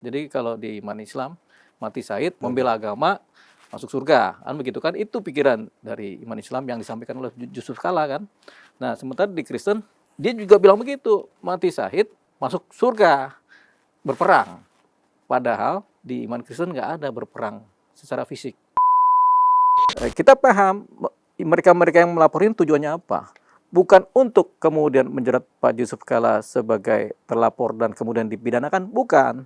Jadi kalau di iman Islam, mati syahid, membela agama, masuk surga. Kan begitu kan? Itu pikiran dari iman Islam yang disampaikan oleh Yusuf Kala kan. Nah, sementara di Kristen, dia juga bilang begitu. Mati syahid, masuk surga, berperang. Padahal di iman Kristen nggak ada berperang secara fisik. Kita paham mereka-mereka yang melaporin tujuannya apa. Bukan untuk kemudian menjerat Pak Yusuf Kala sebagai terlapor dan kemudian dipidanakan, bukan.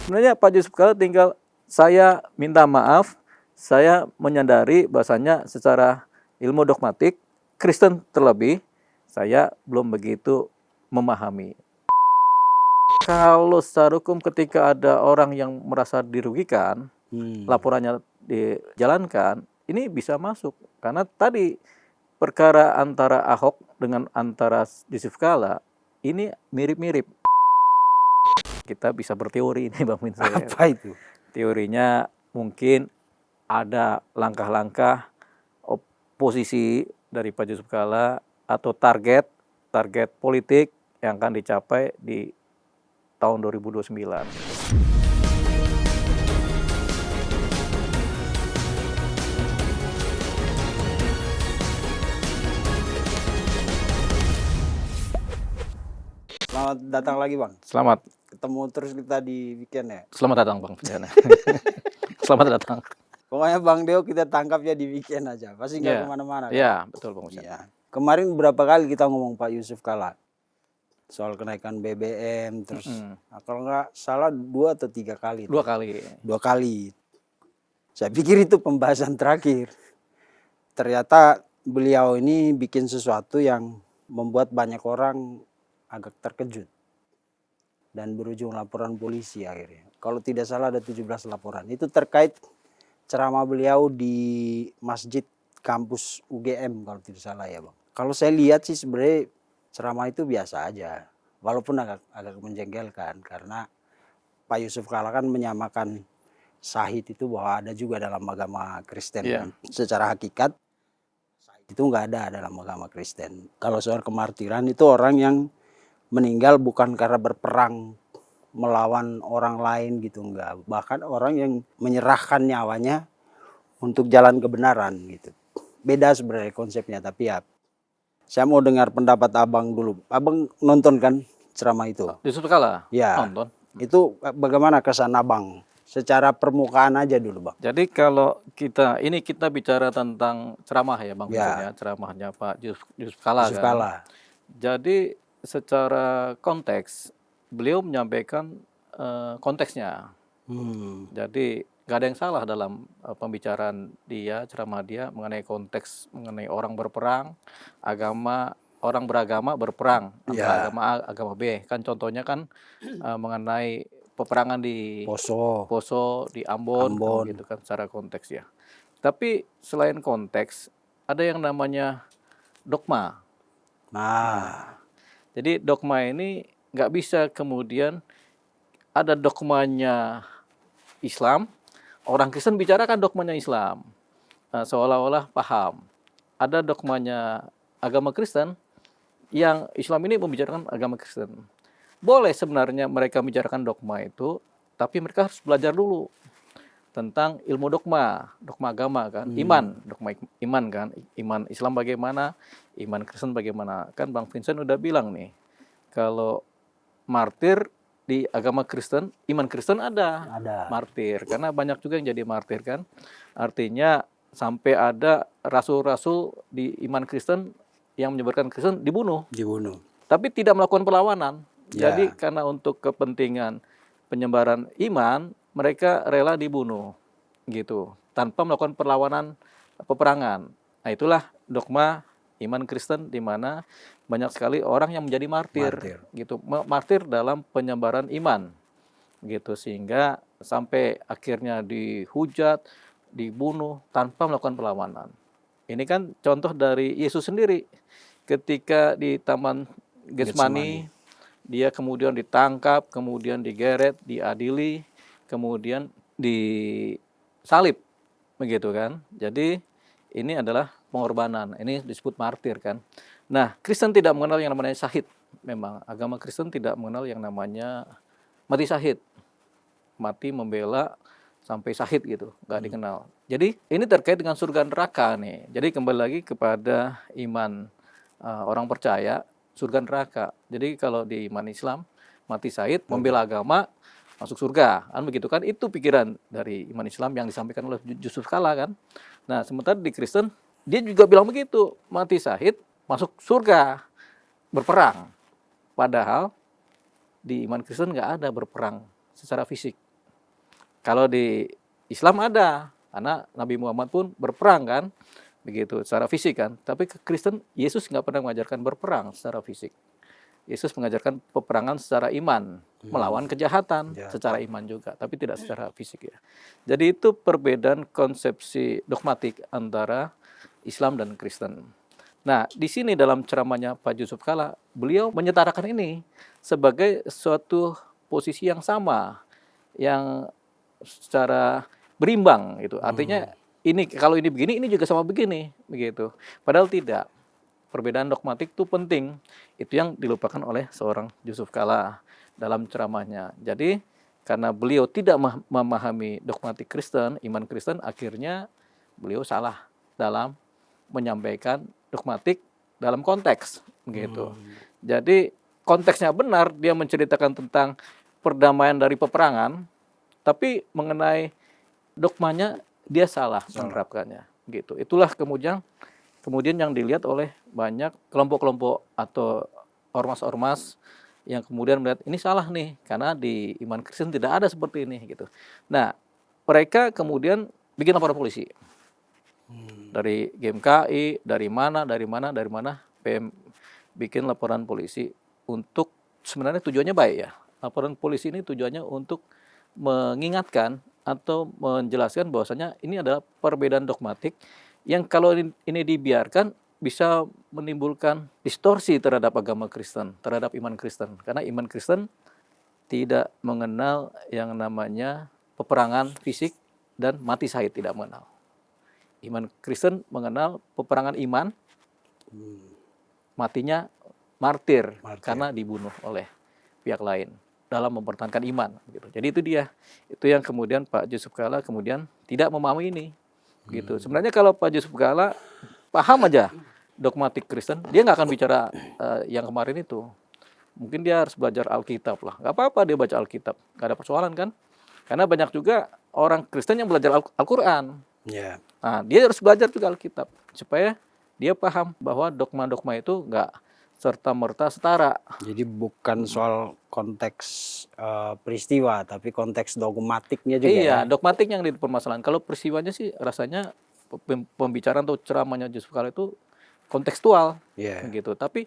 Sebenarnya Pak Yusuf Kala tinggal, saya minta maaf, saya menyadari bahasanya secara ilmu dogmatik, Kristen terlebih, saya belum begitu memahami. Kalau secara hukum ketika ada orang yang merasa dirugikan, laporannya dijalankan, ini bisa masuk. Karena tadi perkara antara Ahok dengan antara Yusuf Kala, ini mirip-mirip. Kita bisa berteori ini Bang Vincent. Apa itu? Teorinya mungkin ada langkah-langkah oposisi dari Pak Yusuf Kala atau target politik yang akan dicapai di tahun 2029. Selamat datang lagi Bang. Selamat. Ketemu terus kita di weekend ya. Selamat datang Bang Vincent. Selamat datang. Pokoknya Bang Deo kita tangkapnya di weekend aja. Pasti nggak kemana-mana kan? Iya, betul Bang Vincent. Iya. Kemarin berapa kali kita ngomong Pak Yusuf Kala soal kenaikan BBM terus kalau nggak salah 2 atau 3 kali. 2 kali. 2 kali. Saya pikir itu pembahasan terakhir. Ternyata beliau ini bikin sesuatu yang membuat banyak orang agak terkejut dan berujung laporan polisi akhirnya. Kalau tidak salah ada 17 laporan. Itu terkait ceramah beliau di masjid kampus UGM kalau tidak salah ya Bang. Kalau saya lihat sih sebenarnya ceramah itu biasa aja. Walaupun agak menjengkelkan karena Pak Yusuf Kala kan menyamakan syahid itu bahwa ada juga dalam agama Kristen. Yeah. Secara hakikat syahid itu nggak ada dalam agama Kristen. Kalau soal kemartiran itu orang yang meninggal bukan karena berperang melawan orang lain gitu, enggak. Bahkan orang yang menyerahkan nyawanya untuk jalan kebenaran gitu. Beda sebenarnya konsepnya, tapi ya saya mau dengar pendapat Abang dulu. Abang nonton kan ceramah itu? Yusuf Kala? Ya. Nonton. Itu bagaimana kesan Abang? Secara permukaan aja dulu Bang. Jadi kalau kita bicara tentang ceramah ya Bang Vincent ya, ceramahnya Pak Yusuf Kala Yusuf kan. Kala. Jadi secara konteks beliau menyampaikan konteksnya. Jadi nggak ada yang salah dalam pembicaraan dia, ceramah dia mengenai konteks, mengenai orang berperang, orang beragama berperang antara agama A, agama B. Kan contohnya kan mengenai peperangan di Poso, di Ambon. Gitu kan secara konteks ya. Tapi selain konteks ada yang namanya dogma. Jadi dogma ini nggak bisa kemudian ada dogmanya Islam, orang Kristen bicarakan dogmanya Islam, seolah-olah paham. Ada dogmanya agama Kristen, yang Islam ini membicarakan agama Kristen. Boleh sebenarnya mereka membicarakan dogma itu, tapi mereka harus belajar dulu tentang ilmu dogma agama kan, dogma iman kan, iman Islam bagaimana, iman Kristen bagaimana. Kan Bang Vincent udah bilang nih, kalau martir di agama Kristen, iman Kristen ada martir, karena banyak juga yang jadi martir kan. Artinya sampai ada rasul-rasul di iman Kristen yang menyebarkan Kristen dibunuh. Tapi tidak melakukan perlawanan. Jadi karena untuk kepentingan penyebaran iman, mereka rela dibunuh gitu, tanpa melakukan perlawanan peperangan. Nah, itulah dogma iman Kristen, di mana banyak sekali orang yang menjadi martir. Gitu, martir dalam penyebaran iman gitu, sehingga sampai akhirnya dihujat, dibunuh tanpa melakukan perlawanan. Ini kan contoh dari Yesus sendiri ketika di Taman Getsemani, dia kemudian ditangkap, kemudian digeret, diadili, kemudian disalib, begitu kan. Jadi ini adalah pengorbanan, ini disebut martir kan. Nah, Kristen tidak mengenal yang namanya syahid. Memang agama Kristen tidak mengenal yang namanya mati syahid, mati membela sampai syahid gitu, nggak dikenal. Jadi ini terkait dengan surga neraka nih. Jadi kembali lagi kepada iman orang percaya surga neraka. Jadi kalau di iman Islam mati syahid, membela agama, masuk surga, kan begitu kan? Itu pikiran dari iman Islam yang disampaikan oleh Yusuf Kala kan. Nah sementara di Kristen dia juga bilang begitu, mati syahid, masuk surga, berperang. Padahal di iman Kristen nggak ada berperang secara fisik. Kalau di Islam ada, karena Nabi Muhammad pun berperang kan, begitu secara fisik kan. Tapi ke Kristen Yesus nggak pernah mengajarkan berperang secara fisik. Yesus mengajarkan peperangan secara iman, melawan kejahatan secara iman juga, tapi tidak secara fisik ya. Jadi itu perbedaan konsepsi dogmatik antara Islam dan Kristen. Nah, di sini dalam ceramahnya Pak Yusuf Kala, beliau menyetarakan ini sebagai suatu posisi yang sama, yang secara berimbang gitu. Artinya ini kalau ini begini, ini juga sama begini, begitu. Padahal tidak. Perbedaan dogmatik itu penting. Itu yang dilupakan oleh seorang Yusuf Kala dalam ceramahnya. Jadi karena beliau tidak memahami dogmatik Kristen, iman Kristen, akhirnya beliau salah dalam menyampaikan dogmatik dalam konteks, begitu. Jadi konteksnya benar, dia menceritakan tentang perdamaian dari peperangan, tapi mengenai dogmanya dia salah menerapkannya, gitu. Itulah kemudian yang dilihat oleh banyak kelompok-kelompok atau ormas-ormas yang kemudian melihat ini salah nih, karena di iman Kristen tidak ada seperti ini gitu. Nah, mereka kemudian bikin laporan polisi. Dari GMKI, dari mana, PM bikin laporan polisi untuk, sebenarnya tujuannya baik ya. Laporan polisi ini tujuannya untuk mengingatkan atau menjelaskan bahwasanya ini adalah perbedaan dogmatik yang kalau ini dibiarkan bisa menimbulkan distorsi terhadap agama Kristen, terhadap iman Kristen. Karena iman Kristen tidak mengenal yang namanya peperangan fisik dan mati syahid, tidak mengenal. Iman Kristen mengenal peperangan iman, matinya martir karena dibunuh oleh pihak lain dalam mempertahankan iman. Gitu. Jadi itu dia, itu yang kemudian Pak Yusuf Kala kemudian tidak memahami ini. Gitu. Sebenarnya kalau Pak Yusuf Kala paham aja dogmatik Kristen, dia nggak akan bicara yang kemarin itu. Mungkin dia harus belajar Alkitab lah. Nggak apa-apa dia baca Alkitab, nggak ada persoalan kan? Karena banyak juga orang Kristen yang belajar Al-Quran. Yeah. Nah, dia harus belajar juga Alkitab supaya dia paham bahwa dogma-dogma itu nggak serta-merta setara. Jadi bukan soal konteks peristiwa, tapi konteks dogmatiknya juga. Iya, dogmatik yang dipermasalahan. Kalau peristiwanya sih rasanya pembicaraan atau ceramahnya Yusuf Kala itu kontekstual, gitu. Tapi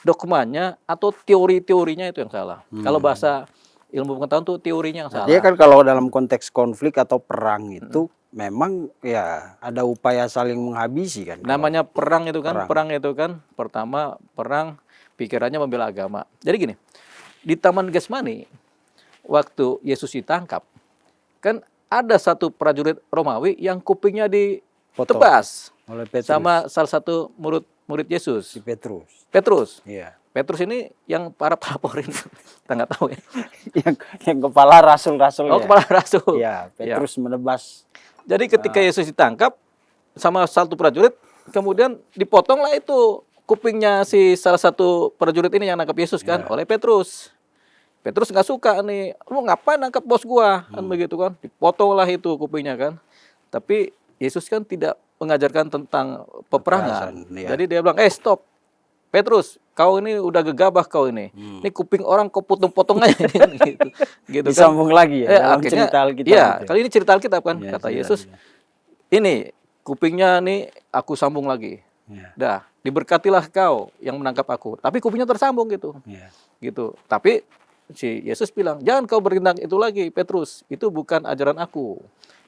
dogmanya atau teori-teorinya itu yang salah. Kalau bahasa ilmu pengetahuan tuh teorinya yang salah. Dia kan kalau dalam konteks konflik atau perang itu memang ya ada upaya saling menghabisi kan. Namanya perang itu kan, pertama perang pikirannya membela agama. Jadi gini, di Taman Getsemani waktu Yesus ditangkap, kan ada satu prajurit Romawi yang kupingnya ditebas oleh Petrus. Sama salah satu murid Yesus. Si Petrus. Petrus. Iya. Petrus ini yang para pelaporin, kita nggak tahu ya. yang kepala rasul-rasul. Oh, kepala rasul. Iya, Petrus menebas. Jadi ketika Yesus ditangkap sama satu prajurit, kemudian dipotonglah itu kupingnya si salah satu prajurit ini yang nangkap Yesus kan oleh Petrus. Petrus nggak suka nih, lu ngapain nangkap bos gua kan begitu kan? Dipotonglah itu kupingnya kan. Tapi Yesus kan tidak mengajarkan tentang peperangan. Jadi dia bilang, stop, Petrus, kau ini udah gegabah kau ini. Ini kuping orang kau potong-potong aja gitu. Disambung kan lagi ya dalam akhirnya, cerita Alkitab. Iya, kali ini cerita Alkitab kan. Ya, kata Yesus, ini kupingnya nih aku sambung lagi. Ya. Dah, diberkatilah kau yang menangkap aku. Tapi kupingnya tersambung gitu. Ya. Gitu. Tapi si Yesus bilang, jangan kau bertindak itu lagi, Petrus. Itu bukan ajaran aku.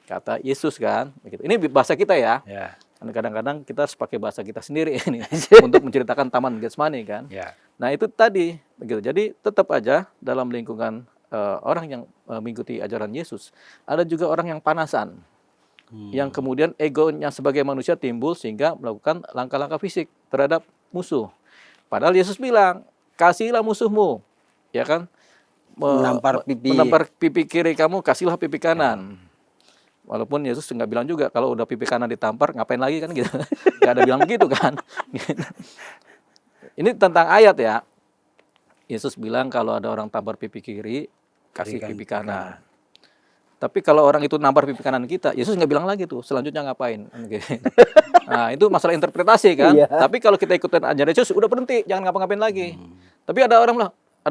Kata Yesus kan. Begitu. Ini bahasa kita ya. Ya. Kadang-kadang kita harus pakai bahasa kita sendiri ini untuk menceritakan Taman Getsemani kan. Ya. Nah itu tadi begitu. Jadi tetap aja dalam lingkungan orang yang mengikuti ajaran Yesus ada juga orang yang panasan, yang kemudian egonya sebagai manusia timbul sehingga melakukan langkah-langkah fisik terhadap musuh. Padahal Yesus bilang, kasihilah musuhmu, ya kan? Menampar pipi kiri kamu, kasihlah pipi kanan. Walaupun Yesus nggak bilang juga kalau udah pipi kanan ditampar ngapain lagi kan gitu. Nggak ada bilang begitu kan. Ini tentang ayat ya. Yesus bilang kalau ada orang tampar pipi kiri, kasih Berikan pipi kanan. Tapi kalau orang itu nampar pipi kanan kita, Yesus nggak bilang lagi tuh, selanjutnya ngapain. Nah, itu masalah interpretasi kan. Iya. Tapi kalau kita ikutin ajaran Yesus, udah berhenti, jangan ngapa-ngapain lagi. Tapi ada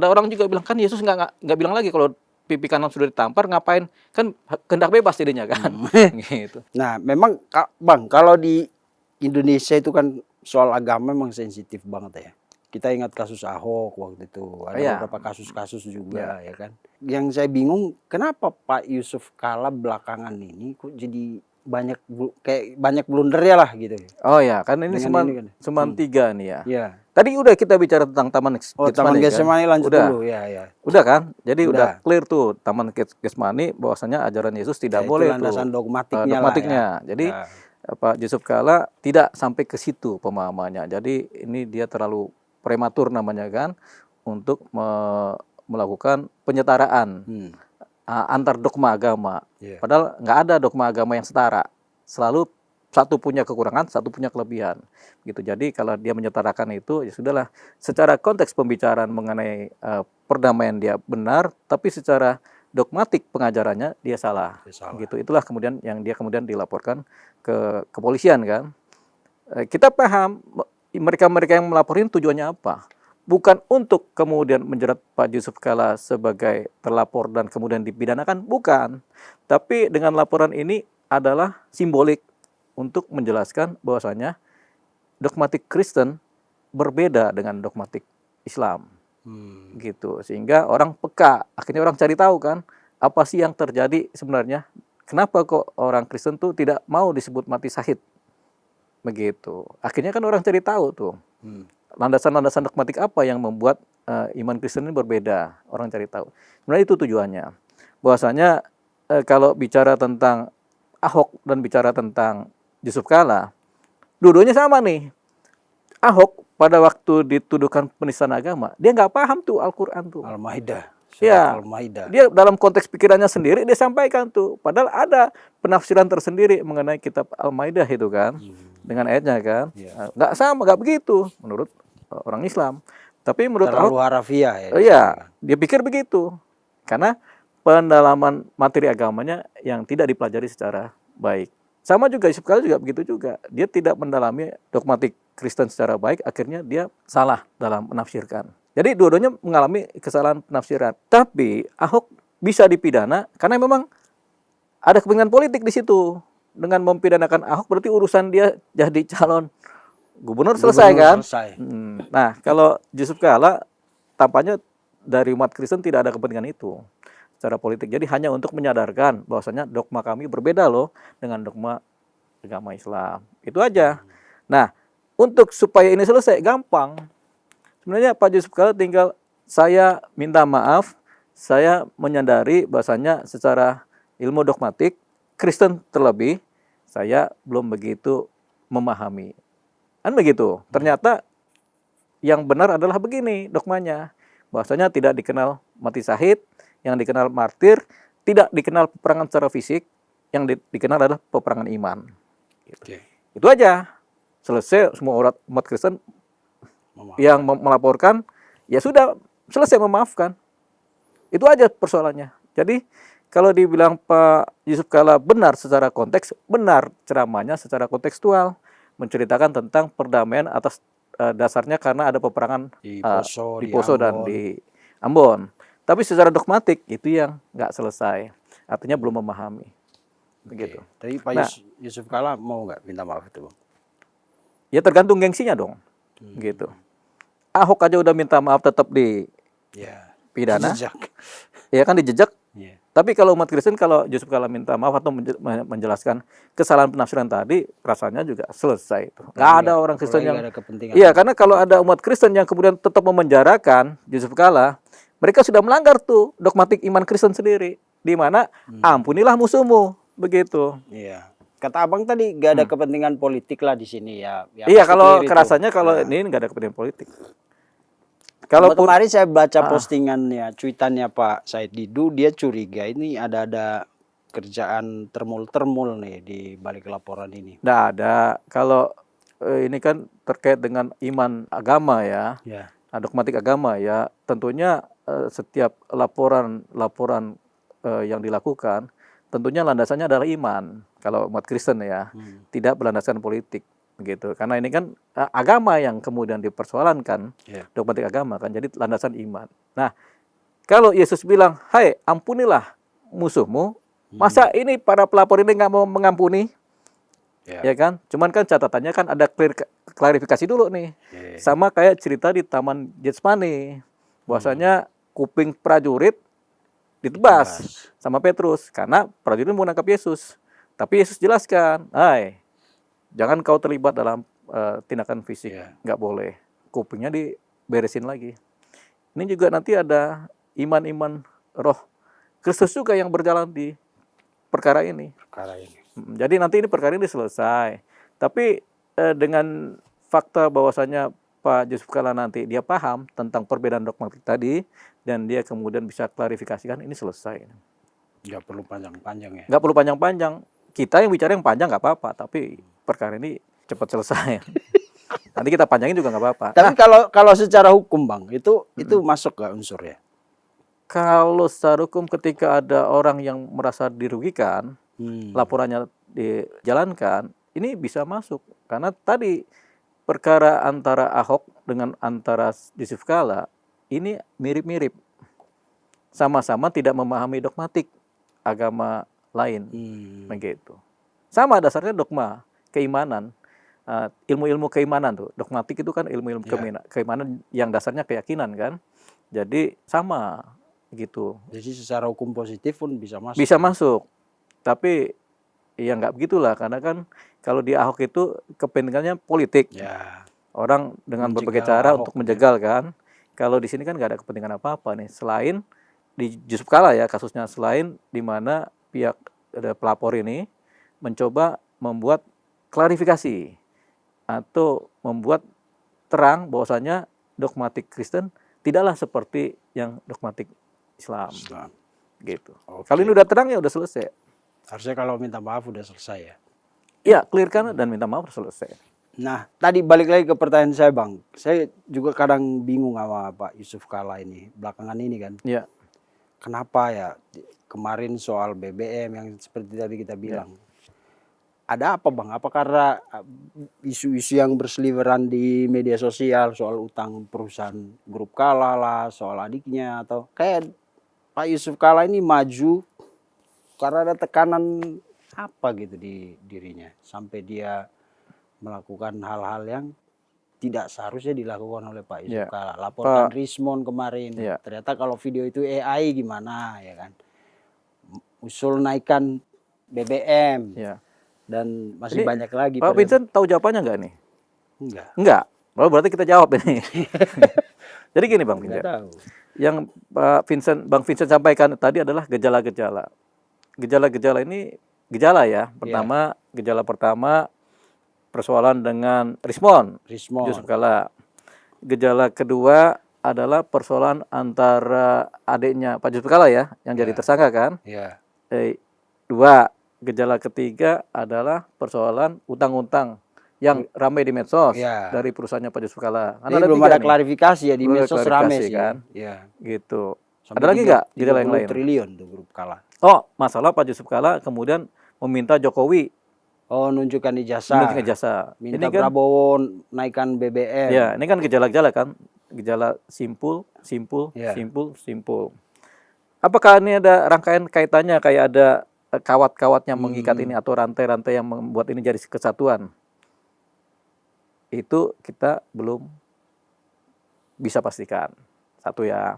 orang juga bilang, kan Yesus nggak bilang lagi kalau pipi kanan sudah ditampar, ngapain? Kan kehendak bebas jadinya kan. Gitu. Nah, memang Bang, kalau di Indonesia itu kan soal agama memang sensitif banget ya. Kita ingat kasus Ahok waktu itu, ada beberapa kasus-kasus juga ya kan. Yang saya bingung, kenapa Pak Yusuf Kala belakangan ini kok jadi banyak blundernya lah gitu. Oh ya, kan ini cuma 3 nih ya. Iya. Tadi udah kita bicara tentang Taman Getsemani. Taman Getsemani lanjut udah. dulu ya. Udah kan? Jadi udah clear tuh Taman Getsemani bahwasanya ajaran Yesus tidak boleh itu landasan tuh. dogmatiknya. Jadi Pak Yusuf Kala tidak sampai ke situ pemahamannya. Jadi ini dia terlalu prematur namanya kan untuk melakukan penyetaraan antar dogma agama. Padahal nggak ada dogma agama yang setara. Selalu satu punya kekurangan, satu punya kelebihan. Gitu. Jadi kalau dia menyetarakan itu ya sudahlah. Secara konteks pembicaraan mengenai perdamaian dia benar, tapi secara dogmatik pengajarannya dia salah. Gitu. Itulah kemudian yang dia kemudian dilaporkan ke kepolisian kan. Kita paham mereka yang melaporin tujuannya apa? Bukan untuk kemudian menjerat Pak Yusuf Kala sebagai terlapor dan kemudian dipidanakan, bukan. Tapi dengan laporan ini adalah simbolik untuk menjelaskan bahwasanya dogmatik Kristen berbeda dengan dogmatik Islam. Gitu. Sehingga orang peka, akhirnya orang cari tahu kan, apa sih yang terjadi sebenarnya? Kenapa kok orang Kristen tuh tidak mau disebut mati syahid? Begitu. Akhirnya kan orang cari tahu tuh. Landasan-landasan dogmatik apa yang membuat iman Kristen ini berbeda. Orang cari tahu. Sebenarnya itu tujuannya. Bahwasanya kalau bicara tentang Ahok dan bicara tentang Yusuf Kala, dua-duanya sama nih. Ahok pada waktu dituduhkan penistaan agama, dia nggak paham tuh Al-Quran tuh. Al-Maidah. Ya, dia dalam konteks pikirannya sendiri dia sampaikan tuh. Padahal ada penafsiran tersendiri mengenai kitab Al-Maidah itu kan, dengan ayatnya kan. Nggak sama, nggak begitu menurut orang Islam. Tapi menurut terlalu harafiah ya. Iya, dia pikir begitu. Karena pendalaman materi agamanya yang tidak dipelajari secara baik. Sama juga Yusuf Kala juga begitu juga. Dia tidak mendalami dogmatik Kristen secara baik, akhirnya dia salah dalam menafsirkan. Jadi dua-duanya mengalami kesalahan penafsiran. Tapi Ahok bisa dipidana karena memang ada kepentingan politik di situ. Dengan mempidanakan Ahok berarti urusan dia jadi calon gubernur selesai kan? Nah, kalau Yusuf Kala tampaknya dari umat Kristen tidak ada kepentingan itu secara politik. Jadi hanya untuk menyadarkan bahwasanya dogma kami berbeda loh dengan dogma agama Islam. Itu aja. Nah, untuk supaya ini selesai gampang. Sebenarnya Pak Yusuf Kala tinggal saya minta maaf, saya menyadari bahwasanya secara ilmu dogmatik Kristen terlebih saya belum begitu memahami. Kan begitu. Ternyata yang benar adalah begini dogmanya. Bahwasanya tidak dikenal mati syahid, yang dikenal martir, tidak dikenal peperangan secara fisik, yang dikenal adalah peperangan iman. Gitu. Itu aja. Selesai semua umat Kristen yang melaporkan, ya sudah selesai memaafkan. Itu aja persoalannya. Jadi kalau dibilang Pak Yusuf Kala benar secara konteks, benar ceramahnya secara kontekstual, menceritakan tentang perdamaian atas dasarnya karena ada peperangan di Poso dan di Ambon. Tapi secara dogmatik itu yang nggak selesai, artinya belum memahami. Begitu. Tapi Pak Yusuf Kala mau nggak minta maaf itu, Bang? Ya tergantung gengsinya dong. Gitu. Ahok aja udah minta maaf tetap dipidana. Ya kan dijejak. Tapi kalau umat Kristen, kalau Yusuf Kala minta maaf atau menjelaskan kesalahan penafsiran tadi, rasanya juga selesai. Nggak ada orang Kristen yang... Iya, karena kalau ada umat Kristen yang kemudian tetap memenjarakan Yusuf Kala, mereka sudah melanggar tuh dogmatik iman Kristen sendiri. Di mana ampunilah musuhmu. Begitu. Iya. Kata abang tadi gak ada kepentingan politik lah di sini ya. Iya, kalau kerasanya kalau ini nggak ada kepentingan politik. Kalaupun kemarin saya baca postingannya, cuitannya Pak Said Didu, dia curiga ini ada kerjaan termul nih di balik laporan ini. nggak ada. Kalau ini kan terkait dengan iman agama ya, Ya. dogmatik agama ya, tentunya setiap laporan yang dilakukan, tentunya landasannya adalah iman. Kalau umat Kristen ya, tidak berlandaskan politik gitu. Karena ini kan agama yang kemudian dipersoalankan, dogmatik agama kan, jadi landasan iman. Nah, kalau Yesus bilang, hai ampunilah musuhmu, masa ini para pelapor ini nggak mau mengampuni? Ya kan? Cuman kan catatannya kan ada klarifikasi dulu nih. Sama kayak cerita di Taman Getsemani. Bahwasanya kuping prajurit ditebas sama Petrus karena prajurit mau nangkap Yesus. Tapi Yesus jelaskan, hai, jangan kau terlibat dalam tindakan fisik, nggak boleh. Kupingnya diberesin lagi. Ini juga nanti ada iman-iman roh Kristus juga yang berjalan di perkara ini. Jadi nanti ini perkara ini selesai. Tapi dengan fakta bahwasanya Pak Yusuf Kalla nanti dia paham tentang perbedaan dogmatik tadi dan dia kemudian bisa klarifikasikan, ini selesai. Nggak perlu panjang-panjang ya. Nggak perlu panjang-panjang. Kita yang bicara yang panjang nggak apa-apa, tapi perkara ini cepat selesai. Nanti kita panjangin juga nggak apa-apa. Tapi kalau secara hukum Bang, itu masuk nggak unsurnya? Kalau secara hukum ketika ada orang yang merasa dirugikan, laporannya dijalankan, ini bisa masuk. Karena tadi perkara antara Ahok dengan antara Yusuf Kalla ini mirip-mirip. Sama-sama tidak memahami dogmatik agama lain. Begitu. Sama dasarnya dogma, keimanan. Ilmu-ilmu keimanan tuh. Dogmatik itu kan ilmu-ilmu keimanan yang dasarnya keyakinan kan. Jadi sama gitu. Jadi secara hukum positif pun bisa masuk. Bisa masuk. Tapi ya nggak begitulah, karena kan kalau di Ahok itu kepentingannya politik. Orang dengan berbagai cara untuk menjegal kan. Kalau di sini kan nggak ada kepentingan apa-apa nih. Selain di Yusuf Kalla ya kasusnya, selain di mana pihak pelapor ini mencoba membuat klarifikasi atau membuat terang bahwasanya dogmatik Kristen tidaklah seperti yang dogmatik Islam. Gitu. Kalau ini udah terang ya udah selesai. Harusnya kalau minta maaf udah selesai ya. Ya, clearkan dan minta maaf selesai. Nah, tadi balik lagi ke pertanyaan saya Bang. Saya juga kadang bingung sama Pak Yusuf Kalla ini, belakangan ini kan. Ya. Kenapa ya kemarin soal BBM yang seperti tadi kita bilang. Ada apa Bang? Apa karena isu-isu yang berseliweran di media sosial soal utang perusahaan grup Kalla lah, soal adiknya, atau kayak Pak Yusuf Kalla ini maju karena ada tekanan apa gitu di dirinya sampai dia melakukan hal-hal yang tidak seharusnya dilakukan oleh Pak Yusuf Kalla. Laporkan Rismon kemarin. Ternyata kalau video itu AI gimana ya kan. Usul naikkan BBM. Dan masih ini banyak lagi. Pak Vincent tahu jawabannya nggak nih? Enggak. Lalu berarti kita jawab ini. Jadi gini Bang Vincent. Tahu. Yang Bang Vincent sampaikan tadi adalah gejala-gejala. Gejala-gejala ini gejala ya. Pertama, gejala pertama persoalan dengan Rismon. Yusuf Kalla. Gejala kedua adalah persoalan antara adiknya Pak Yusuf Kalla ya, yang jadi tersangka kan. Dua, gejala ketiga adalah persoalan utang-utang yang ramai di medsos dari perusahaannya Pak Yusuf Kalla. Jadi belum ada klarifikasi ya di medsos ramai sih kan. Gitu. Sampai ada lagi nggak gejala yang lain? 30 triliun tuh grup Kalla. Oh, masalah Pak Yusuf Kalla kemudian meminta Jokowi nunjukkan ijazah. Minta ini kan, Prabowo naikkan BBM. Ya, ini kan gejala-gejala kan. Gejala simpul. Apakah ini ada rangkaian kaitannya kayak ada kawat-kawat yang mengikat ini atau rantai-rantai yang membuat ini jadi kesatuan? Itu kita belum bisa pastikan. Satu ya.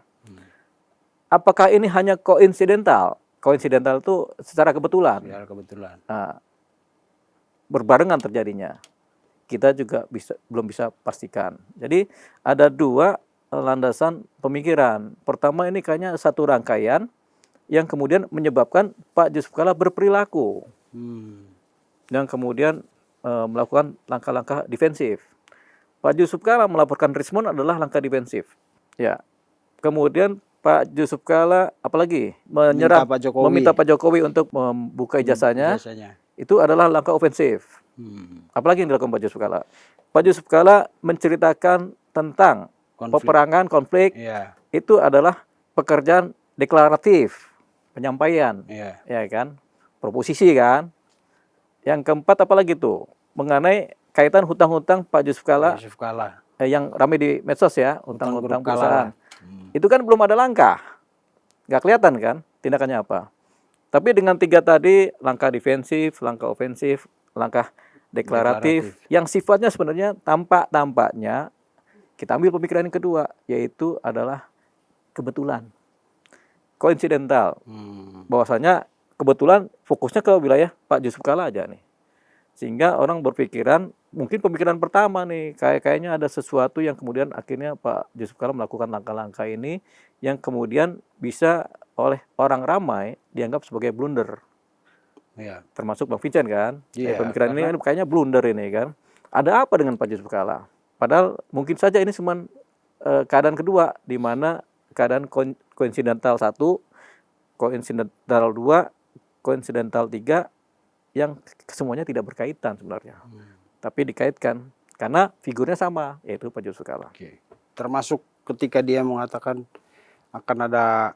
Apakah ini hanya koinsidental? Koinsidental itu secara kebetulan. Nah, berbarengan terjadinya. Kita juga belum bisa pastikan. Jadi ada dua landasan pemikiran. Pertama, ini kayaknya satu rangkaian yang kemudian menyebabkan Pak Yusuf Kalla berperilaku. Dan kemudian melakukan langkah-langkah defensif. Pak Yusuf Kalla melaporkan Rismon adalah langkah defensif. Ya. Kemudian Pak Yusuf Kala apalagi Minta Pak Jokowi. meminta Pak Jokowi untuk membuka ijazahnya. Ijazahnya. Itu adalah langkah ofensif. Apalagi yang dilakukan Pak Yusuf Kala? Pak Yusuf Kala menceritakan tentang peperangan, konflik. Iya. Itu adalah pekerjaan deklaratif, penyampaian, Iya. ya kan, proposisi kan. Yang keempat apalagi tuh mengenai kaitan hutang-hutang Pak Yusuf Kala, Yusuf Kala. yang ramai di medsos ya, hutang-hutang Grup Kala perusahaan. lah. Itu kan belum ada langkah, nggak kelihatan kan tindakannya apa. Tapi dengan 3 tadi, langkah defensif, langkah ofensif, langkah deklaratif, yang sifatnya sebenarnya tampaknya kita ambil pemikiran yang kedua, yaitu adalah kebetulan, koinsidental. Bahwasanya kebetulan fokusnya ke wilayah Pak Yusuf Kala aja nih. Sehingga orang berpikiran, mungkin pemikiran pertama nih, kayaknya ada sesuatu yang kemudian akhirnya Pak Yusuf Kala melakukan langkah-langkah ini yang kemudian bisa oleh orang ramai dianggap sebagai blunder. Iya. Termasuk Bang Vincent kan. Iya, Pemikiran ini kan kayaknya blunder ini kan. Ada apa dengan Pak Yusuf Kala? Padahal mungkin saja ini cuma keadaan kedua, di mana keadaan koinsidental 1, koinsidental 2, koinsidental 3, yang semuanya tidak berkaitan sebenarnya. Tapi dikaitkan karena figurnya sama, yaitu Pak Yusuf Kala. Oke. Termasuk ketika dia mengatakan akan ada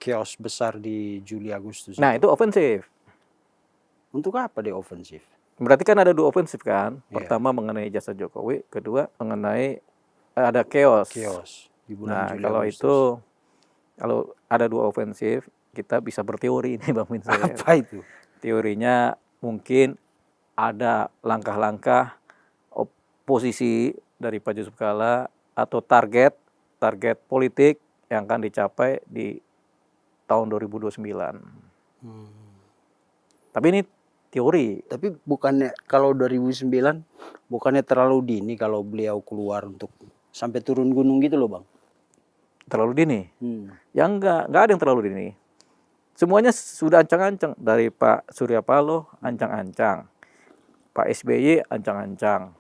chaos besar di Juli Agustus. Nah, itu ofensif. Untuk apa dia ofensif? Berarti kan ada 2 ofensif kan. Iya. Pertama mengenai jasa Jokowi, kedua mengenai ada chaos. Di bulan Nah, Juli kalau Agustus. itu, kalau ada 2 ofensif, kita bisa berteori nih Bang Vincent. Apa itu? Teorinya mungkin ada langkah-langkah oposisi dari Pak Yusuf Kala atau target politik yang akan dicapai di tahun 2029. Tapi ini teori. Tapi bukannya kalau 2009 bukannya terlalu dini kalau beliau keluar untuk sampai turun gunung gitu loh Bang? Terlalu dini? Ya enggak ada yang terlalu dini. Semuanya sudah ancang-ancang. Dari Pak Surya Paloh ancang-ancang, Pak SBY ancang-ancang,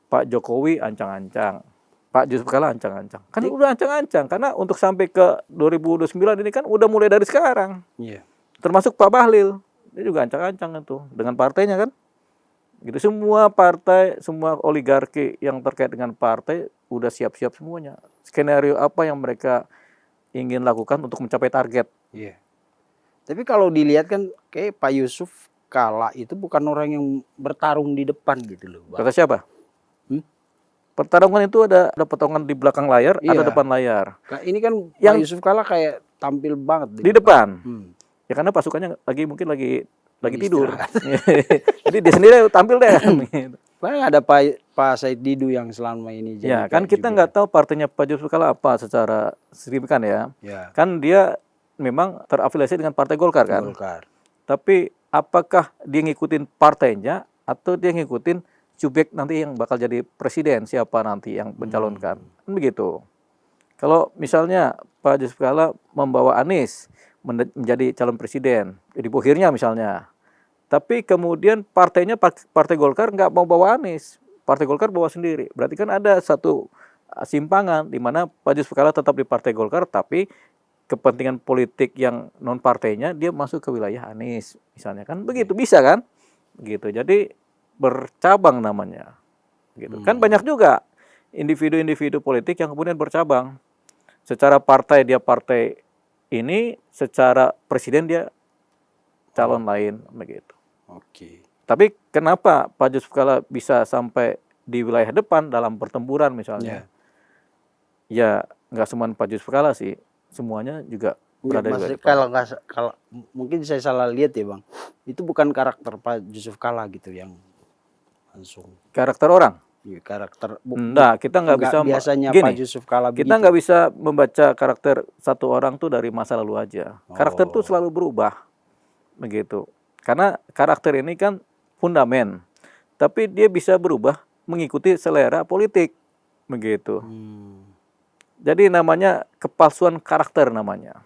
Pak Jokowi ancang-ancang, Pak Yusuf Kala ancang-ancang. Kan udah ancang-ancang, karena untuk sampai ke 2029 ini kan udah mulai dari sekarang. Iya. Termasuk Pak Bahlil, dia juga ancang-ancang itu dengan partainya kan. Gitu, semua partai, semua oligarki yang terkait dengan partai udah siap-siap semuanya. Skenario apa yang mereka ingin lakukan untuk mencapai target. Iya. Tapi kalau dilihat kan kayak Pak Yusuf Kala itu bukan orang yang bertarung di depan gitu loh Bang. Kata siapa? Pertarungan itu ada potongan di belakang layar, ada depan layar. Ini kan Pak Yusuf Kala kayak tampil banget di depan. Ya karena pasukannya mungkin lagi tidur. Jadi dia sendiri tampil deh. Paling ada Pak Said Didu yang selama ini jadi. Ya kan kita nggak tahu partainya Pak Yusuf Kala apa secara signifikan ya. Kan dia memang terafiliasi dengan Partai Golkar kan. Tapi apakah dia ngikutin partainya atau dia ngikutin subjek nanti yang bakal jadi presiden, siapa nanti yang mencalonkan. Kan begitu. Kalau misalnya Pak Yusuf Kala membawa Anies menjadi calon presiden, di bohirnya misalnya. Tapi kemudian partainya Partai Golkar nggak mau bawa Anies. Partai Golkar bawa sendiri. Berarti kan ada satu simpangan di mana Pak Yusuf Kala tetap di Partai Golkar, tapi kepentingan politik yang non partainya dia masuk ke wilayah Anies misalnya, kan begitu, bisa kan gitu. Jadi bercabang namanya gitu. Kan banyak juga individu-individu politik yang kemudian bercabang. Secara partai dia partai ini, secara presiden dia calon lain begitu. Tapi kenapa Pak Yusuf Kala bisa sampai di wilayah depan dalam pertempuran misalnya? Ya nggak cuma Pak Yusuf Kala sih, semuanya juga berada di wilayah depan. Kalau mungkin saya salah lihat ya Bang, itu bukan karakter Pak Yusuf Kala gitu yang langsung. Karakter orang? Iya, karakter. Enggak, kita nggak bisa. Biasanya gini, Pak Yusuf Kala begitu. Kita nggak bisa membaca karakter satu orang tuh dari masa lalu aja. Karakter tuh selalu berubah, begitu. Karena karakter ini kan fundamen, tapi dia bisa berubah mengikuti selera politik, begitu. Jadi namanya kepalsuan karakter namanya.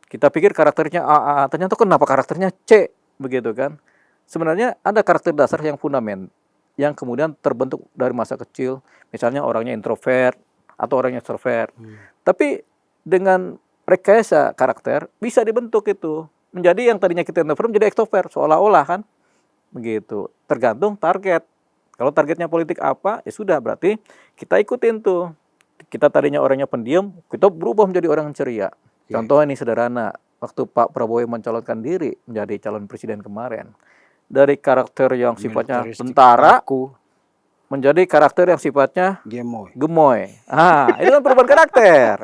Kita pikir karakternya A, ternyata kenapa karakternya C, begitu kan? Sebenarnya ada karakter dasar yang fundament, yang kemudian terbentuk dari masa kecil. Misalnya orangnya introvert atau orangnya extrovert. Tapi dengan rekayasa karakter bisa dibentuk itu menjadi yang tadinya kita introvert menjadi extrovert seolah-olah kan begitu. Tergantung target. Kalau targetnya politik apa, ya sudah berarti kita ikutin tuh. Kita tadinya orangnya pendiam, kita berubah menjadi orang ceria. Contoh ini sederhana, waktu Pak Prabowo mencalonkan diri menjadi calon presiden kemarin. Dari karakter yang sifatnya Militeristik, tentara kaku, menjadi karakter yang sifatnya gemoy. gemoy. Itu kan perubahan karakter,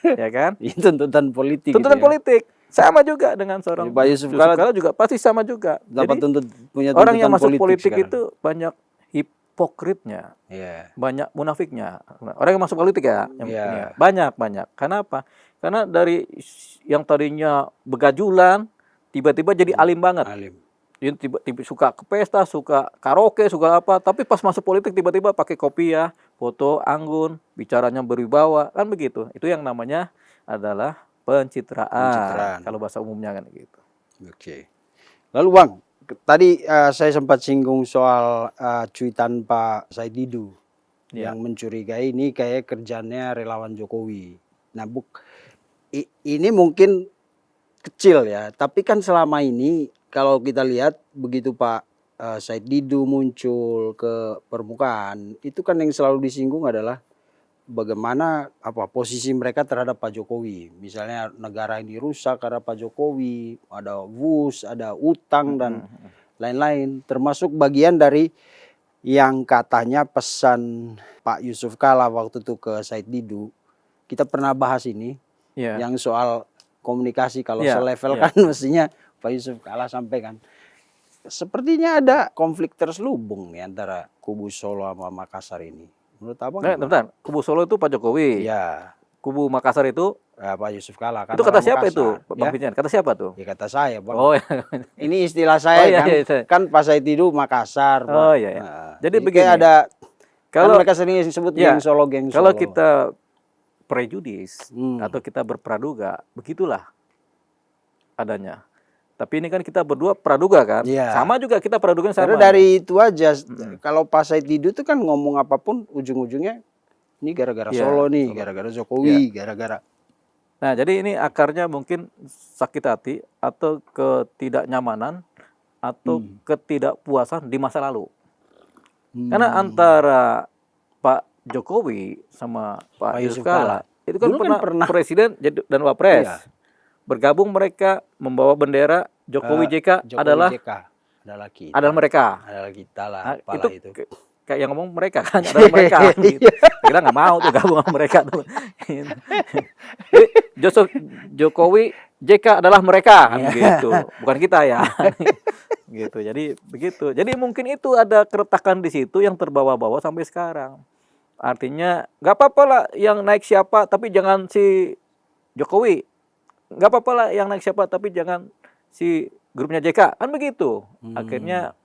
ya kan? Ini tuntutan politik. Tuntutan gitu ya. politik. Sama juga dengan seorang Pak Yusuf Yusuf Kala Kala juga pasti sama juga. dapat Jadi punya orang yang tuntutan masuk politik sekarang. itu banyak hipokritnya, Iya. banyak munafiknya. Orang yang masuk politik ya, yang Iya. ini ya, banyak. Karena apa? Karena dari yang tadinya begajulan tiba-tiba jadi alim banget. Alim. Dia tiba-tiba suka ke pesta, suka karaoke, suka apa, tapi pas masuk politik tiba-tiba pakai kopiah, foto anggun, bicaranya berwibawa, kan begitu. Itu yang namanya adalah pencitraan. Kalau bahasa umumnya kan gitu. Oke. Lalu Bang, tadi saya sempat singgung soal cuitan Pak Said Didu yang mencurigai ini kayak kerjanya relawan Jokowi. Nah, ini mungkin kecil ya, tapi kan selama ini kalau kita lihat begitu Pak Said Didu muncul ke permukaan, itu kan yang selalu disinggung adalah bagaimana posisi mereka terhadap Pak Jokowi. Misalnya negara ini rusak karena Pak Jokowi, ada WUS, ada utang dan lain-lain. Termasuk bagian dari yang katanya pesan Pak Yusuf Kala waktu itu ke Said Didu. Kita pernah bahas ini, yang soal komunikasi kalau selevel kan mestinya Pak Yusuf Kala sampaikan. Sepertinya ada konflik terselubung nih antara kubu Solo sama Makassar ini. Menurut Abang? Bentar, kubu Solo itu Pak Jokowi. Ya. Kubu Makassar itu Pak Yusuf Kala. Itu kata siapa Makassar, itu, Bang Vincent? Kata siapa tuh? Ya kata saya, Bang. Oh, ya. Ini istilah saya kan Pak Said Didu Makassar. Oh iya. Ya. Nah, jadi begini. Ada kalau mereka sering sebut geng Solo. Kalau kita prejudis atau kita berpraduga, begitulah adanya. Tapi ini kan kita berdua praduga kan, sama juga kita praduga sama. Karena dari itu aja, kalau Pak Said Didu itu kan ngomong apapun ujung-ujungnya ini gara-gara Solo nih, gara-gara Jokowi, gara-gara. Nah jadi ini akarnya mungkin sakit hati atau ketidaknyamanan atau ketidakpuasan di masa lalu. Karena antara Pak Jokowi sama Pak Yusuf Kala itu kan pernah presiden dan wapres. Bergabung mereka membawa bendera Jokowi JK adalah kita. Adalah mereka. Adalah kita lah. Itu kayak yang ngomong mereka kan, adalah mereka. Gitu. Kita nggak mau tuh gabung sama mereka tuh. Jadi Jokowi JK adalah mereka kan gitu, bukan kita ya. Gitu. Jadi begitu. Jadi mungkin itu ada keretakan di situ yang terbawa-bawa sampai sekarang. Artinya nggak apa-apa lah yang naik siapa, tapi jangan si Jokowi. Nggak apa-apa lah yang naik siapa, tapi jangan si grupnya JK. Kan begitu. Akhirnya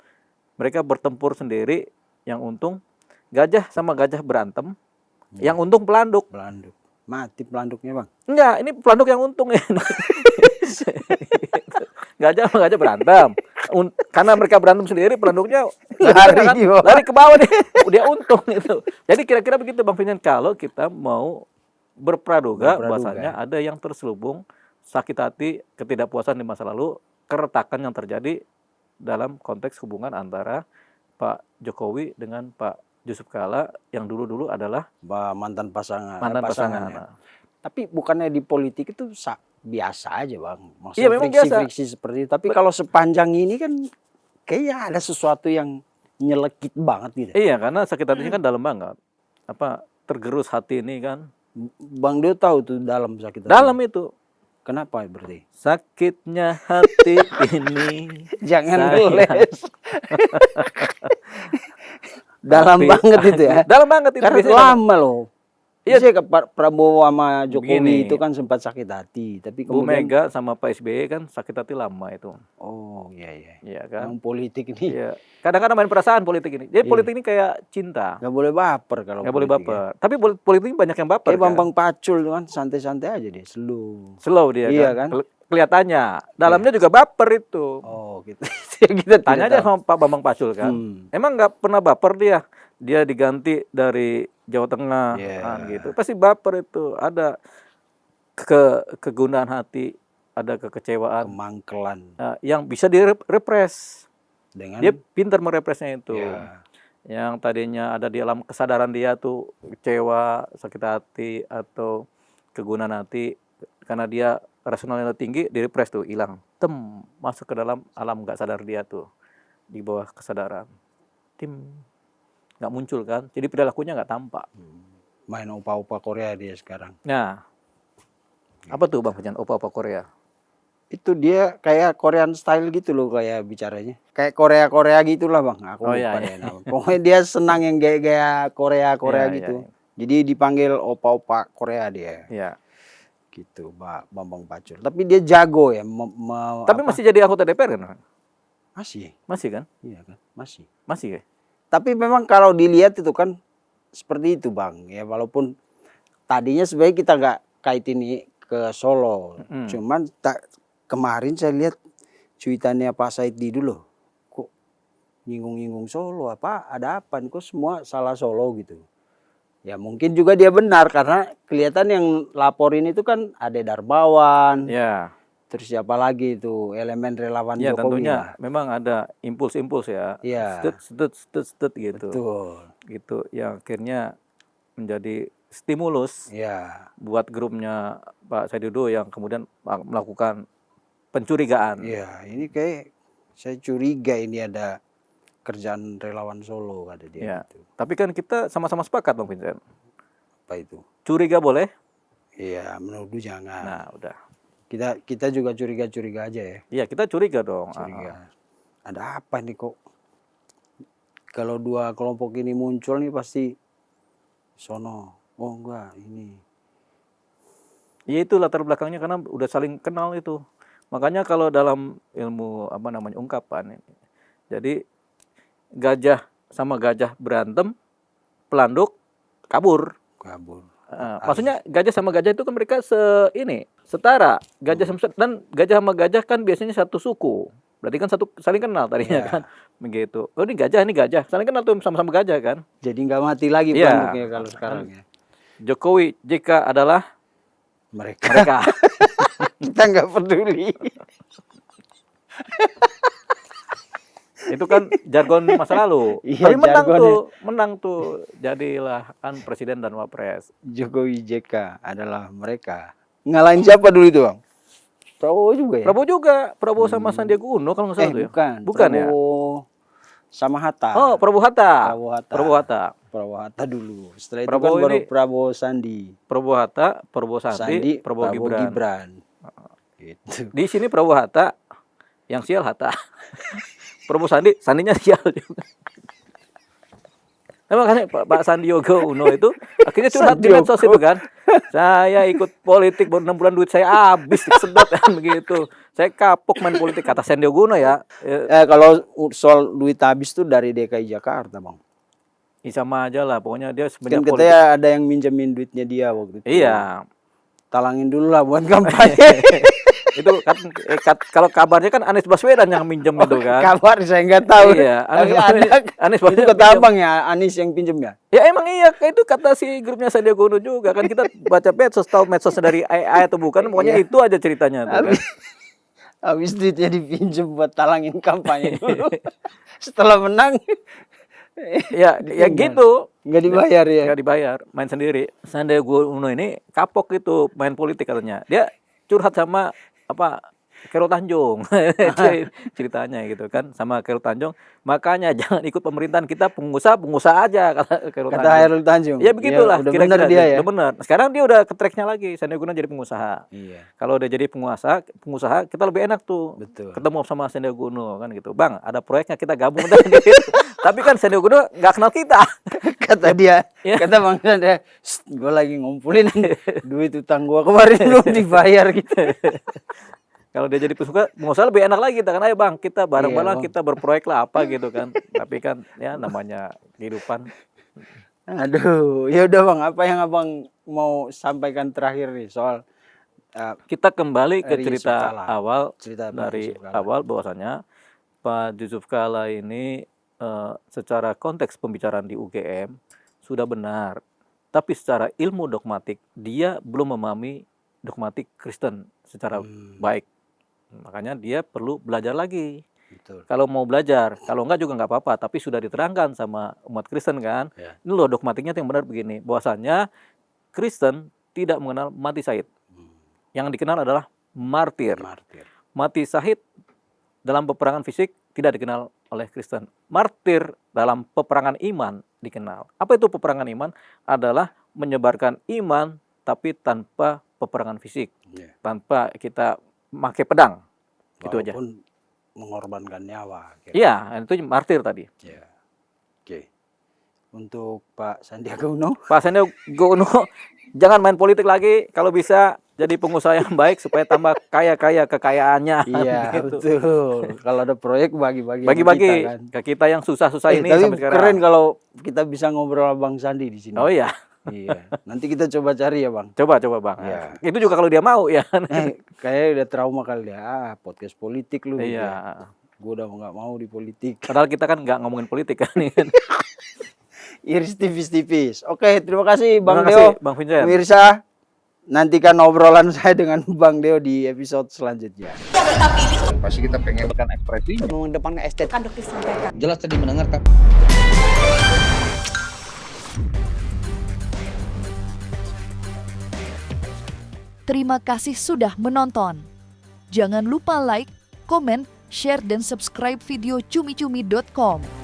mereka bertempur sendiri, yang untung gajah sama gajah berantem, yang untung pelanduk. Mati pelanduknya Bang? Enggak, ini pelanduk yang untung ya. Gajah sama gajah berantem. Karena mereka berantem sendiri, pelanduknya lari ke bawah nih. Dia untung itu. Jadi kira-kira begitu Bang Vincent, kalau kita mau berpraduga. Bahasanya ada yang terselubung sakit hati, ketidakpuasan di masa lalu, keretakan yang terjadi dalam konteks hubungan antara Pak Jokowi dengan Pak Yusuf Kala yang dulu-dulu adalah mantan pasangan. Ya. Tapi bukannya di politik itu biasa aja Bang. Maksudnya memang friksi seperti itu. Tapi kalau sepanjang ini kan kayaknya ada sesuatu yang nyelekit banget gitu. Iya, karena sakit hatinya kan dalam banget. Tergerus hati ini kan. Bang Dio tahu tuh dalam sakit hati. Dalam itu. Kenapa berarti? Sakitnya hati ini. Jangan ngeles. Dalam banget itu ya. Dalam banget itu. Karena lama loh. Iya sih Prabowo sama Jokowi itu kan sempat sakit hati, tapi kemudian Bu Mega sama Pak SBY kan sakit hati lama itu. Oh iya. Iya kan. Yang politik ini. Iya. Kadang-kadang main perasaan politik ini. Jadi politik ini kayak cinta. Gak boleh baper kalau. Gak boleh baper. Tapi politik ini banyak yang baper. Kayak Bambang Pacul kan santai-santai aja dia, slow dia iya kan. Kelihatannya. Dalamnya juga baper itu. Oh gitu. Kita tanya aja sama Pak Bambang Pacul kan. Emang nggak pernah baper dia? Dia diganti dari Jawa Tengah gitu. Pasti baper itu. Ada kegundahan hati, ada kekecewaan Kemangkelan yang bisa direpres. dengan Dia pintar merepresnya itu. ya, Yang tadinya ada di alam kesadaran dia tuh kecewa, sakit hati atau kegundahan hati, karena dia rasionalnya tinggi, direpres tuh, hilang. Masuk ke dalam alam nggak sadar dia tuh, di bawah kesadaran. Nggak muncul kan, jadi perilakunya nggak tampak. main opa-opa Korea dia sekarang. Nah, apa tuh Bang Fajan, opa-opa Korea? Itu dia kayak Korean style gitu loh kayak bicaranya. Kayak Korea-Korea gitulah Bang. Aku Oh lupa iya, deh nama. Pokoknya dia senang yang gaya-gaya Korea-Korea iya, gitu. iya. Jadi dipanggil opa-opa Korea dia. Iya. Gitu, Pak Bambang Pacul. Tapi dia jago ya. Tapi masih jadi anggota DPR kan? Masih. Masih kan? Iya kan? Masih. Masih ya? Tapi memang kalau dilihat itu kan seperti itu Bang. Ya walaupun tadinya sebenarnya kita nggak kaitin ini ke Solo. Cuman kemarin saya lihat cuitannya Pak Said Didu loh. Kok nyinggung-nyinggung Solo apa? Ada apa nih? Kok semua salah Solo gitu. Ya mungkin juga dia benar karena kelihatan yang laporin itu kan Ade Darmawan. Ya. Terus siapa lagi itu elemen relawan Ya Jokowi tentunya lah. memang ada impuls-impuls ya. Iya. Stet gitu. Betul. Gitu yang akhirnya menjadi stimulus Iya. buat grupnya Pak Saidido yang kemudian melakukan pencurigaan. Iya, ini kayak saya curiga ini ada kerjaan relawan Solo kata dia Ya. gitu. Tapi kan kita sama-sama sepakat Bang Vincent. Apa itu? Curiga boleh? Iya, menuduh jangan. Nah, udah. Kita juga curiga-curiga aja ya. Iya, kita curiga dong. Curiga. Ada apa nih kok? Kalau dua kelompok ini muncul nih pasti sono. Oh enggak, ini. Ya itu latar belakangnya karena udah saling kenal itu. Makanya kalau dalam ilmu ungkapan ini. Jadi gajah sama gajah berantem, pelanduk kabur. Maksudnya gajah sama gajah itu kan mereka setara. Gajah dan gajah sama gajah kan biasanya satu suku. Berarti kan saling kenal tadinya kan. Begitu. Oh ini gajah, saling kenal tuh sama-sama gajah kan. Jadi nggak mati lagi pelanduknya kalau sekarang ya. Jokowi JK adalah mereka. Kita nggak peduli. Itu kan jargon masa lalu. Iya, tapi menang tuh. Jadilah kan presiden dan wapres. Jokowi JK adalah mereka. Ngalahin siapa dulu itu Bang? Prabowo juga ya? Prabowo sama Sandiaga Uno kalau nggak salah tuh ya. Bukan ya? Sama Hatta. Oh, Prabowo Hatta. Prabowo Hatta dulu. Setelah Prabowo itu kan baru Prabowo Sandi. Prabowo Hatta, Prabowo Sandi, Prabowo Gibran. Gitu. Di sini Prabowo Hatta, yang sial Hatta. Prabowo Sandi, Sandinya sial juga. Nah, makanya Pak Sandiaga Uno itu akhirnya curhat di medsos itu kan. Saya ikut politik baru 6 bulan duit saya habis sedot kan begitu. Saya kapok main politik kata Sandiaga Uno ya. Kalau soal duit habis tuh dari DKI Jakarta Bang. Sama aja lah, pokoknya dia sebenarnya kan katanya ada yang minjemin duitnya dia waktu itu. Iya. Talangin dulu lah buat kampanye. Itu kan kalau kabarnya kan Anies Baswedan yang minjem itu kan. Kabar saya nggak tahu. Iya, Anies Baswedan itu kata abang ya, Anies yang pinjem ya? Ya emang iya, itu kata si grupnya Sandiaga Uno juga kan, kita baca medsos, tahu medsos dari AI atau bukan, pokoknya itu aja ceritanya tuh kan. Habis duitnya dipinjem buat talangin kampanye dulu. Setelah menang ya gitu. Nggak dibayar ya? Nggak dibayar, main sendiri. Sandiaga Uno ini kapok gitu main politik katanya. Dia curhat sama Khairul Tanjung. Ceritanya gitu kan, sama Khairul Tanjung. Makanya jangan ikut pemerintahan, kita pengusaha aja kata Khairul Tanjung. Ya begitulah. Ya, udah benar dia ya. Udah benar. Sekarang dia udah ke tracknya lagi. Sandiaga Uno jadi pengusaha. Iya. Kalau udah jadi pengusaha kita lebih enak tuh. Betul. Ketemu sama Sandiaga Uno kan gitu. Bang, ada proyeknya kita gabung gitu. Tapi kan Sandiaga Uno nggak kenal kita. Kata dia, kata Bang Sandi, gue lagi ngumpulin duit utang gue kemarin belum dibayar gitu. Kalau dia jadi pengusaha lebih enak lagi kita kan, ayo Bang, kita bareng-bareng kita berproyek lah apa gitu kan. Tapi kan ya namanya kehidupan. Aduh, ya udah Bang, apa yang Abang mau sampaikan terakhir nih soal kita kembali ke cerita awal bahwasanya Pak Yusuf Kalla ini secara konteks pembicaraan di UGM sudah benar, tapi secara ilmu dogmatik dia belum memahami dogmatik Kristen secara baik. Makanya dia perlu belajar lagi. Betul. Kalau mau belajar, kalau enggak juga nggak apa-apa, tapi sudah diterangkan sama umat Kristen kan. Ya. Ini loh dogmatiknya yang benar begini, bahwasanya Kristen tidak mengenal mati syahid. Yang dikenal adalah martir. Martir. Mati syahid dalam peperangan fisik tidak dikenal oleh Kristen. Martir dalam peperangan iman dikenal. Apa itu peperangan iman? Adalah menyebarkan iman tapi tanpa peperangan fisik, Ya. tanpa kita pakai pedang. Gitu aja. Walaupun mengorbankan nyawa. Iya, itu martir tadi. Ya. Oke. Untuk Pak Sandiaga Uno. Pak Sandiaga Uno, jangan main politik lagi. Kalau bisa jadi pengusaha yang baik supaya tambah kaya-kaya kekayaannya. Iya, gitu. betul. Kalau ada proyek bagi-bagi. Bagi-bagi kita, kan. ke kita yang susah-susah ini Tapi sampai sekarang. keren kalau kita bisa ngobrol sama Bang Sandi di sini. Oh iya. Iya. Nanti kita coba cari ya, Bang. Coba Bang. Iya. Itu juga kalau dia mau ya. Kayaknya udah trauma kali dia. Podcast politik lu. Gitu. Iya. Gue udah nggak mau di politik. Padahal kita kan nggak ngomongin politik kan. Iris tipis-tipis. Oke, terima kasih Bang Terima Deo. kasih, Bang Vincent. Pemirsa, nantikan obrolan saya dengan Bang Deo di episode selanjutnya. Pasti kita pengen kan ekspresinya. mengedepankan estetika disampaikan. Jelas tadi mendengarkan. Terima kasih sudah menonton. Jangan lupa like, komen, share, dan subscribe video cumi-cumi.com.